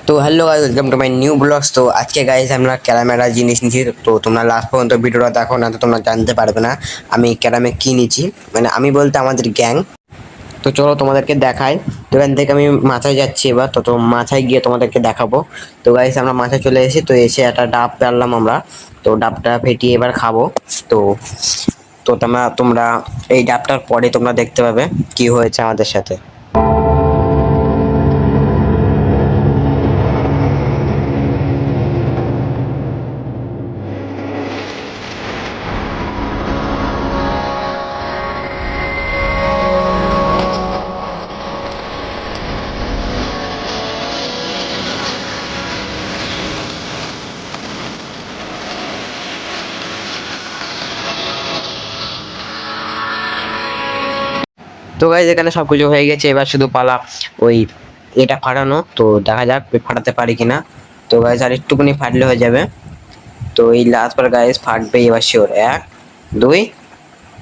তো hello guys, welcome to my new blogs. তো আজকে গাইস আমরা ক্যারামেরা জিনিস নিচ্ছি। তো তোমরা লাস্ট পর্যন্ত ভিডিওটা দেখো, না তো তোমরা জানতে পারবে না আমি ক্যারামে কি নিচ্ছি। মানে আমি বলতে আমাদের গ্যাং। তো চলো তোমাদেরকে দেখাই। তো এখান থেকে আমি মাথায় যাচ্ছি এবার, তো মাথায় গিয়ে তোমাদেরকে দেখাবো। তো গাইস আমরা মাথায় চলে এসেছি, তো এসে একটা ডাব পেলাম আমরা। তো ডাবটা ফেটিয়ে এবার খাবো। তো তো তোমরা এই ডাবটার পরে তোমরা দেখতে পাবে কি হয়েছে আমাদের সাথে। তো গাইজ এখানে সবকিছু হয়ে গেছে, এবার শুধু পালা ওই এটা ফাটানো। তো দেখা যাক ফাটাতে পারি কিনা। তো গাইজ আর একটুখানি ফাটলে হয়ে যাবে। তো এই লাস্ট বার গাইজ ফাটবে এবার শিওর। 1 2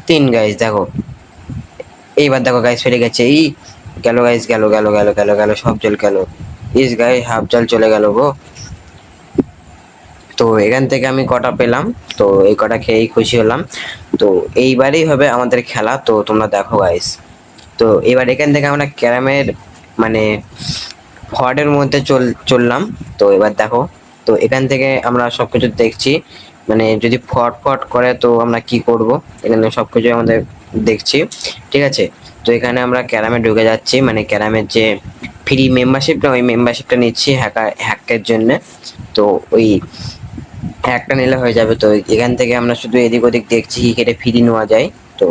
3 গাইজ দেখো, এইবার দেখো গাইজ ফেটে গেছে। এই গেল গাইজ, গেল গেল গেল গেল গেল, সব জল গেল। ইস গাইজ হাফ জল চলে গেল গো। তো এখান থেকে আমি কটা পেলাম, তো এই কটা খেয়েই খুশি হলাম। তো এইবারই হবে আমাদের খেলা, তো তোমরা দেখো গাইজ। তো এবার এখান থেকে আমরা ক্যারামের মানে ফোয়ার্ডের মধ্যে চললাম। তো এবার দেখো, তো এখান থেকে আমরা সবকিছু দেখছি। মানে যদি ফট ফট করে তো আমরা কি করব, এখানে সবকিছু আমাদের দেখছি। ঠিক আছে, তো এখানে আমরা ক্যারামে ঢুকে যাচ্ছি, মানে ক্যারামের যে ফ্রি মেম্বারশিপটা, ওই মেম্বারশিপটা নিচ্ছি হ্যাকের জন্য। তো ওই একটা নিলে হয়ে যাবে। তো এখান থেকে আমরা শুধু এদিক ওদিক দেখছি কি কেটে ফ্রি নেওয়া যায়। তো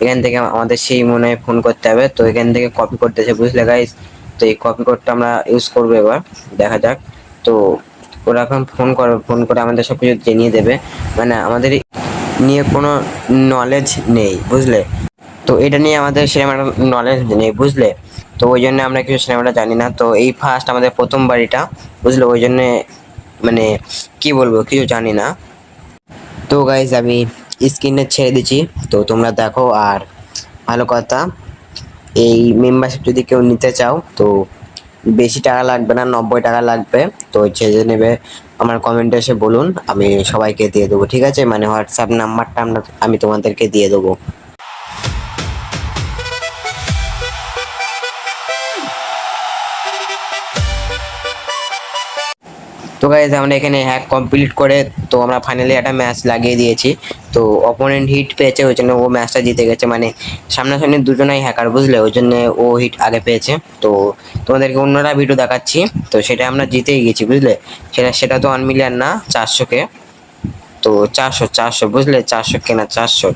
এখান থেকে আমাদের সেই মনে হয় ফোন করতে হবে। তো এখান থেকে কপি করতেছে, বুঝলে গাইস। তো এই কপি কোডটা আমরা ইউজ করবো এবার, দেখা যাক। তো ওরা এখন ফোন করবে, ফোন করে আমাদের সব কিছু জানিয়ে দেবে। মানে আমাদের নিয়ে কোনো নলেজ নেই, বুঝলে। তো এটা নিয়ে আমাদের সেরকম একটা নলেজ নেই, বুঝলে। তো ওই জন্য আমরা কিছু সিনেমাটা জানি না। তো এই ফার্স্ট আমাদের প্রথম বাড়িটা, বুঝলে, ওই জন্যে মানে কি বলবো, কিছু জানি না। তো গাইজ আমি স্ক্রিনে ছেড়ে দিচ্ছি, তো তোমরা দেখো। আর ভালো কথা, এই মেম্বারশিপ যদি কেউ নিতে চাও তো বেশি টাকা লাগবে না, 90 টাকা লাগবে। তো যে যে নেবে আমার কমেন্টে এসে বলুন, আমি সবাইকে দিয়ে দেবো। ঠিক আছে, মানে হোয়াটসঅ্যাপ নাম্বারটা আমি তোমাদেরকে দিয়ে দেবো। তো গাইজ আমরা এখানে হ্যাক কমপ্লিট করে তো আমরা ফাইনালি একটা ম্যাচ লাগিয়ে দিয়েছি। তো অপোনেন্ট হিট পেয়েছে, ওই জন্য ও ম্যাচটা জিতে গেছে। মানে সামনাসামনি দুজনাই হ্যাকার, বুঝলে, ওই জন্য ও হিট আগে পেয়েছে। তো তোমাদেরকে অন্যরা ভিডিও দেখাচ্ছি। তো সেটা আমরা জিতেই গেছি, বুঝলে। সেটা তো 1 মিলিয়ন না, 400K। তো 400 বুঝলে, 400K না 400।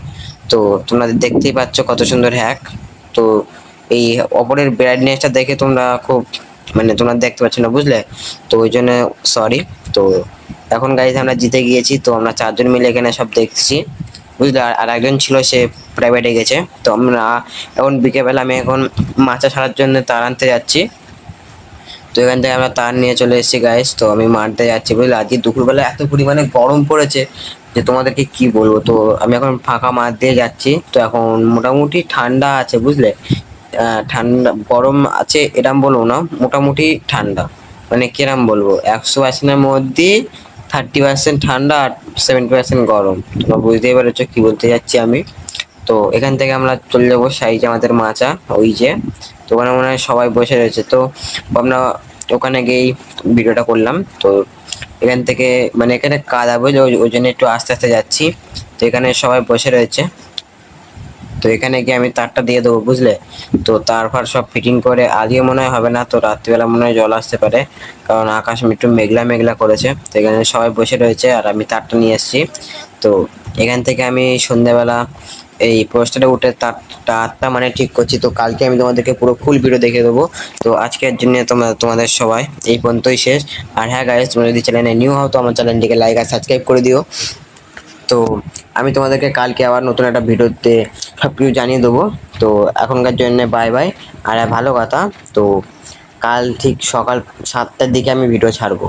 তো তোমরা দেখতেই পাচ্ছ কত সুন্দর হ্যাক। তো এই অপরের ব্রাইটনেসটা দেখে তোমরা খুব মানে তোমরা দেখতে পাচ্ছ না, বুঝলে। তো ওই জন্য সরি। তো এখন গাইজ আমরা জিতে গিয়েছি। তো আমরা 4 জন মিলে এখানে সব দেখছি, বুঝলে। আর একজন ছিল, সে প্রাইভেটে গেছে। তো আমরা এখন বিকেলবেলা আমি এখন মাচা ছাড়ার জন্য তার আনতে যাচ্ছি। তো এখান থেকে আমরা তার নিয়ে চলে এসেছি গাইস। তো আমি মারতে যাচ্ছি, বুঝলে। আজকে দুপুরবেলা এত পরিমাণে গরম পড়েছে যে তোমাদেরকে কি বলবো। তো আমি এখন ফাঁকা মাঠ দিয়ে যাচ্ছি। তো এখন মোটামুটি ঠান্ডা আছে, বুঝলে। ঠান্ডা গরম আছে এরম বলবো না, মোটামুটি ঠান্ডা। মানে কিরম বলবো, 100%-এর মধ্যে 30% ঠান্ডা আর 70% গরম। তোমরা বুঝতেই পেরেছো কি বলতে যাচ্ছি আমি। তো এখান থেকে আমরা চলে যাবো সাইজে আমাদের মাচা, ওই যে। তো ওখানে মনে হয় সবাই বসে রয়েছে। তো আমরা ওখানে গিয়েই ভিডিওটা করলাম। তো এখান থেকে মানে এখানে কাদা, বুঝলে, ওই জন্য একটু আস্তে আস্তে যাচ্ছি। তো এখানে সবাই বসে রয়েছে। তো এখানে গিয়ে আমি তারটা দিয়ে দেবো, বুঝলে। তো তার ফার সব ফিটিং করে আজকে মনে হয় হবে না, তো রাত্রিবেলা মনে হয় জল আসতে পারে, কারণ আকাশ একটু মেঘলা মেঘলা করেছে। তো এখানে সবাই বসে রয়েছে আর আমি তারটা নিয়ে এসেছি। তো এখান থেকে আমি সন্ধ্যাবেলা এই পোস্টারে উঠে তারটা মানে ঠিক করছি। তো কালকে আমি তোমাদেরকে পুরো ফুল ভিডিও দেখিয়ে দেবো। তো আজকের জন্য তোমাদের সবাই এই পর্যন্তই শেষ। আর হ্যাঁ গাইস, তোমরা যদি চ্যানেলে নিউ হও তো আমার চ্যানেলটিকে লাইক আর সাবস্ক্রাইব করে দিও। তো আমি তোমাদেরকে কালকে আবার নতুন একটা ভিডিওতে সব কিছু জানিয়ে দেবো। তো এখনকার জন্য বাই বাই। আর ভালো কথা, তো কাল ঠিক সকাল 7টার দিকে আমি ভিডিও ছাড়বো।